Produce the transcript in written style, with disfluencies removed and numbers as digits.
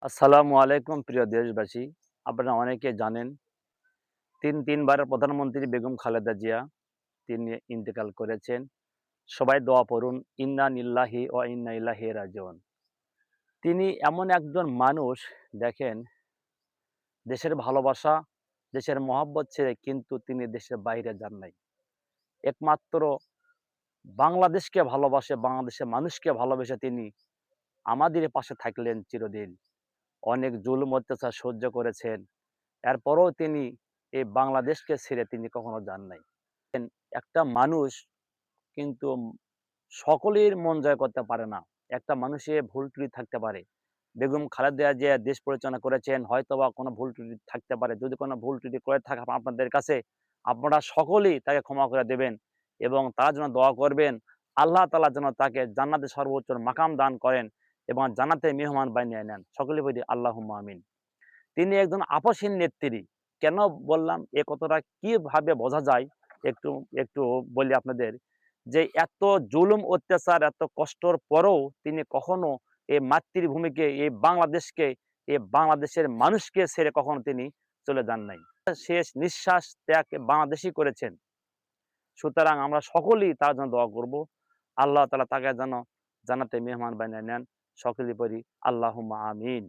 আসসালামু আলাইকুম প্রিয় দেশবাসী। আপনারা অনেকে জানেন ৩বারের প্রধানমন্ত্রী বেগম খালেদা জিয়া তিনি ইন্তেকাল করেছেন। সবাই দোয়া পড়ুন, ইন্না লিল্লাহি ওয়া ইন্না ইলাইহি রাজিউন। তিনি এমন একজন মানুষ দেখেন দেশের ভালোবাসা, দেশের মহাব্বত ছেড়ে কিন্তু তিনি দেশের বাইরে যান নাই। একমাত্র বাংলাদেশকে ভালোবাসে, বাংলাদেশের মানুষকে ভালোবেসে তিনি আমাদের পাশে থাকলেন চিরদিন। অনেক জুলুম অত্যাচার সহ্য করেছেন। এরপরেও তিনি এই বাংলাদেশকে ছেড়ে তিনি কখনো যান নাই। একটা মানুষ কিন্তু সকলের মন জয় করতে পারে না। একটা মানুষের ভুল ত্রুটি থাকতে পারে। বেগম খালেদা জিয়া দেশ পরিচালনা করেছেন, হয়তোবা কোনো ভুল ত্রুটি থাকতে পারে। যদি কোনো ভুল ত্রুটি করে থাকে আপনাদের কাছে, আপনারা সকলেই তাকে ক্ষমা করে দেবেন এবং তার জন্য দোয়া করবেন। আল্লাহ তাআলা যেন তাকে জান্নাতে সর্বোচ্চ মাকাম দান করেন এবং জান্নাতের মেহমান বানিয়ে নেন। সকলে বলি আল্লাহুম্মা আমিন। তিনি একজন আপসহীন নেত্রী। কেন বললাম এ কথাটা কিভাবে বোঝা যায় একটু একটু বলি আপনাদের যে এত জুলুম অত্যাচার এত কষ্টর পরেও তিনি কখনো এই মাতৃভূমিকে এই বাংলাদেশকে এই বাংলাদেশের মানুষকে ছেড়ে কখনো তিনি চলে যান নাই। শেষ নিঃশ্বাস ত্যাগ বাংলাদেশই করেছেন। সুতরাং আমরা সকলেই তার জন্য দোয়া করব। আল্লাহ তাআলা তাকে যেন জান্নাতের মেহমান বানিয়ে নেন। সকলেই পড়ি আল্লাহুম্মা আমিন।